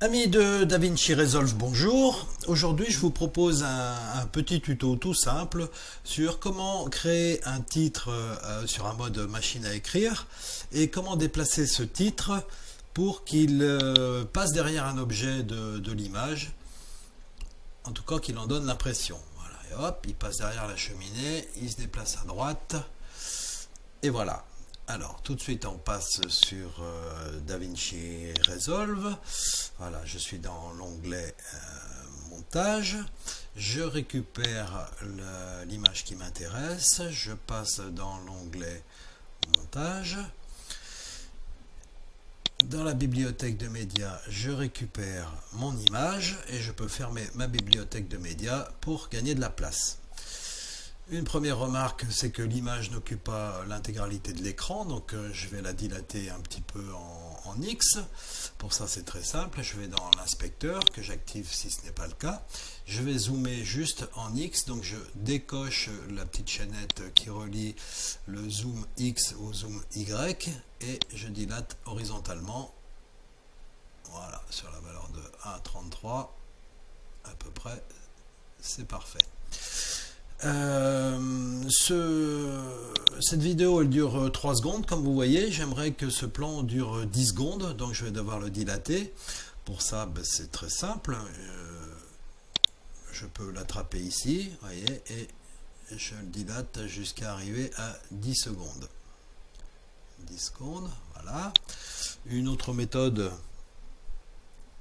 Amis de DaVinci Resolve, bonjour. Aujourd'hui, je vous propose un petit tuto tout simple sur comment créer un titre sur un mode machine à écrire et comment déplacer ce titre pour qu'il passe derrière un objet de l'image, en tout cas qu'il en donne l'impression. Voilà, et hop, il passe derrière la cheminée, il se déplace à droite et voilà. Alors, tout de suite, on passe sur DaVinci Resolve. Voilà, je suis dans l'onglet montage. Je récupère l'image qui m'intéresse. Je passe dans l'onglet montage. Dans la bibliothèque de médias, je récupère mon image et je peux fermer ma bibliothèque de médias pour gagner de la place. Une première remarque, c'est que l'image n'occupe pas l'intégralité de l'écran, donc je vais la dilater un petit peu en X. Pour ça, c'est très simple. Je vais dans l'inspecteur, que j'active si ce n'est pas le cas. Je vais zoomer juste en X, donc je décoche la petite chaînette qui relie le zoom X au zoom Y et je dilate horizontalement. Voilà, sur la valeur de 1,33 à peu près, c'est parfait. Cette vidéo elle dure 3 secondes comme vous voyez. J'aimerais que ce plan dure 10 secondes, donc je vais devoir le dilater. Pour ça c'est très simple, je peux l'attraper ici, voyez, et je le dilate jusqu'à arriver à 10 secondes. 10 secondes, voilà. Une autre méthode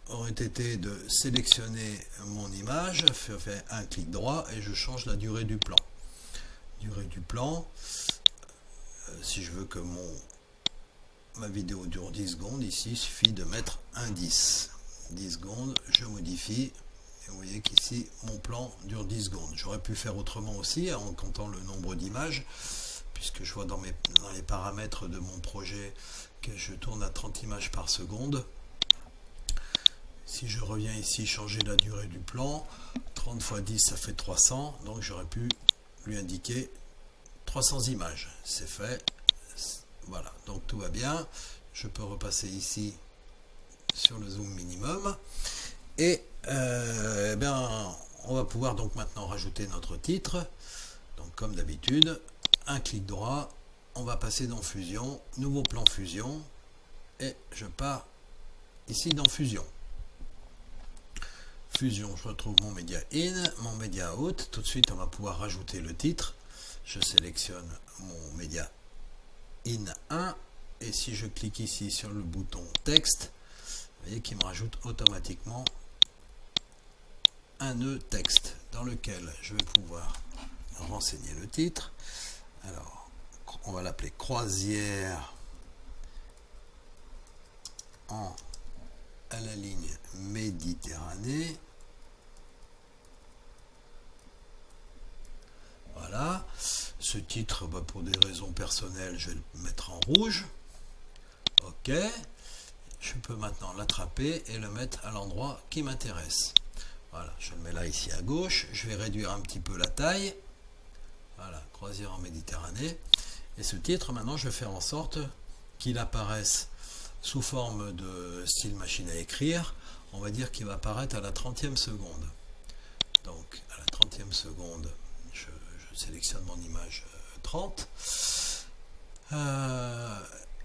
aurait été de sélectionner mon image, faire un clic droit et je change la durée du plan. Durée du plan, si je veux que ma vidéo dure 10 secondes, ici il suffit de mettre un 10. 10 secondes, je modifie, et vous voyez qu'ici mon plan dure 10 secondes. J'aurais pu faire autrement aussi en comptant le nombre d'images, puisque je vois dans les paramètres de mon projet que je tourne à 30 images par seconde. Si je reviens ici changer la durée du plan, 30 x 10 ça fait 300, donc j'aurais pu lui indiquer 300 images. C'est fait, voilà, donc tout va bien. Je peux repasser ici sur le zoom minimum et on va pouvoir donc maintenant rajouter notre titre. Donc comme d'habitude, un clic droit, on va passer dans Fusion, nouveau plan Fusion et je pars ici dans Fusion. Fusion, je retrouve mon média in, mon média out. Tout de suite, on va pouvoir rajouter le titre. Je sélectionne mon média in 1 et si je clique ici sur le bouton texte, vous voyez qu'il me rajoute automatiquement un nœud texte dans lequel je vais pouvoir renseigner le titre. Alors, on va l'appeler croisière à la ligne Méditerranée. Voilà, ce titre, pour des raisons personnelles, je vais le mettre en rouge. Ok, je peux maintenant l'attraper et le mettre à l'endroit qui m'intéresse. Voilà, je le mets là ici à gauche. Je vais réduire un petit peu la taille. Voilà, croisière en Méditerranée. Et ce titre, maintenant, je vais faire en sorte qu'il apparaisse sous forme de style machine à écrire. On va dire qu'il va apparaître à la 30e seconde. Donc à la 30e seconde, je sélectionne mon image 30.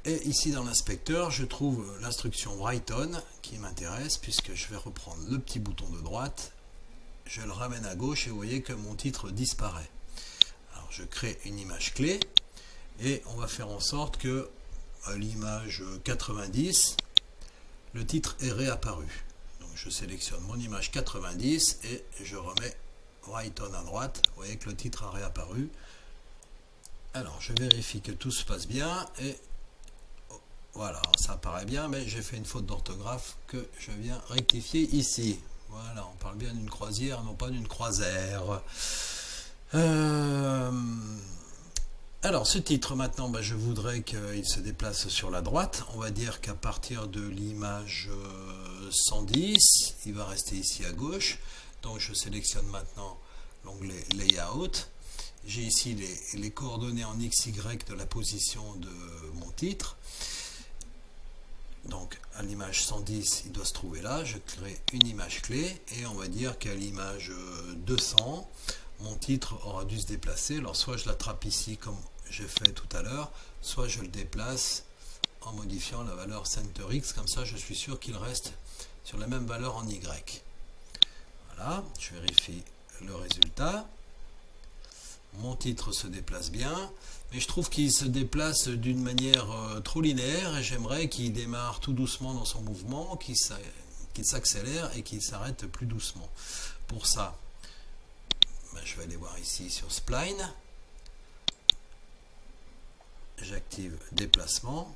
Et ici dans l'inspecteur, je trouve l'instruction Write On qui m'intéresse puisque je vais reprendre le petit bouton de droite, je le ramène à gauche et vous voyez que mon titre disparaît. Alors je crée une image clé et on va faire en sorte que à l'image 90, le titre est réapparu. Donc je sélectionne mon image 90 et je remets Write On à droite. Vous voyez que le titre a réapparu. Alors je vérifie que tout se passe bien et voilà, ça apparaît bien, mais j'ai fait une faute d'orthographe que je viens rectifier ici. Voilà, on parle bien d'une croisière, non pas d'une croisière. Alors ce titre maintenant, je voudrais qu'il se déplace sur la droite. On va dire qu'à partir de l'image 110, il va rester ici à gauche. Donc je sélectionne maintenant l'onglet Layout. J'ai ici les coordonnées en XY de la position de mon titre. Donc à l'image 110, il doit se trouver là. Je crée une image clé et on va dire qu'à l'image 200, mon titre aura dû se déplacer. Alors soit je l'attrape ici comme j'ai fait tout à l'heure, soit je le déplace en modifiant la valeur CenterX. Comme ça, je suis sûr qu'il reste sur la même valeur en Y. Voilà, je vérifie le résultat. Mon titre se déplace bien, mais je trouve qu'il se déplace d'une manière trop linéaire et j'aimerais qu'il démarre tout doucement dans son mouvement, qu'il s'accélère et qu'il s'arrête plus doucement. Pour ça, je vais aller voir ici sur Spline. J'active déplacement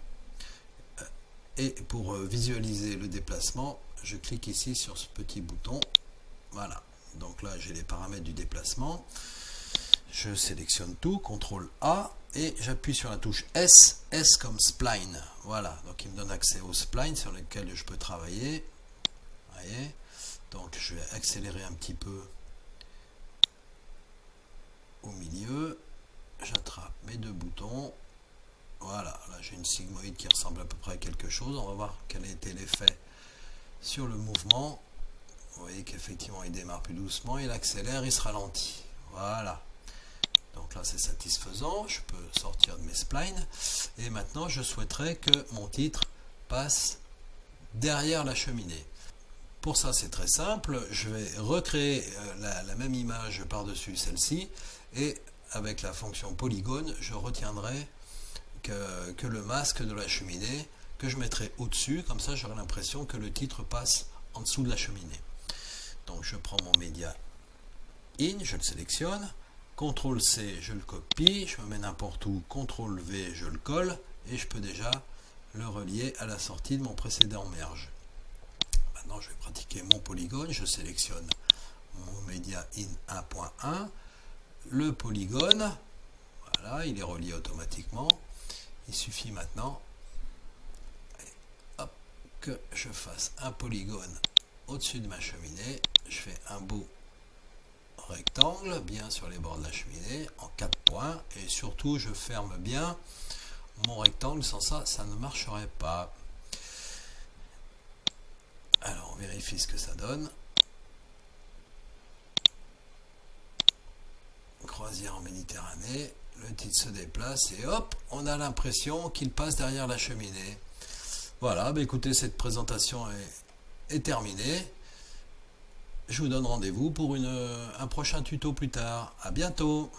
et pour visualiser le déplacement, je clique ici sur ce petit bouton. Voilà, donc là j'ai les paramètres du déplacement. Je sélectionne tout, CTRL A et j'appuie sur la touche S, S comme spline. Voilà, donc il me donne accès au spline sur lequel je peux travailler. Vous voyez, donc je vais accélérer un petit peu au milieu. J'attrape mes deux boutons. Voilà, là j'ai une sigmoïde qui ressemble à peu près à quelque chose. On va voir quel a été l'effet sur le mouvement. Vous voyez qu'effectivement il démarre plus doucement, il accélère, il se ralentit. Voilà. Donc là c'est satisfaisant, je peux sortir de mes splines. Et maintenant je souhaiterais que mon titre passe derrière la cheminée. Pour ça c'est très simple, je vais recréer la même image par-dessus celle-ci. Et avec la fonction polygone, je retiendrai que le masque de la cheminée, que je mettrai au-dessus, comme ça j'aurai l'impression que le titre passe en dessous de la cheminée. Donc je prends mon média in, je le sélectionne. CTRL C, je le copie, je me mets n'importe où, CTRL V, je le colle, et je peux déjà le relier à la sortie de mon précédent merge. Maintenant, je vais pratiquer mon polygone, je sélectionne mon média in 1.1, le polygone, voilà, il est relié automatiquement. Il suffit maintenant hop, que je fasse un polygone au-dessus de ma cheminée, je fais un beau rectangle bien sur les bords de la cheminée en 4 points et surtout je ferme bien mon rectangle, sans ça ça ne marcherait pas. Alors on vérifie ce que ça donne. Croisière en Méditerranée, le titre se déplace et hop, on a l'impression qu'il passe derrière la cheminée. Voilà, bah écoutez, cette présentation est terminée. Je vous donne rendez-vous pour un prochain tuto plus tard. À bientôt.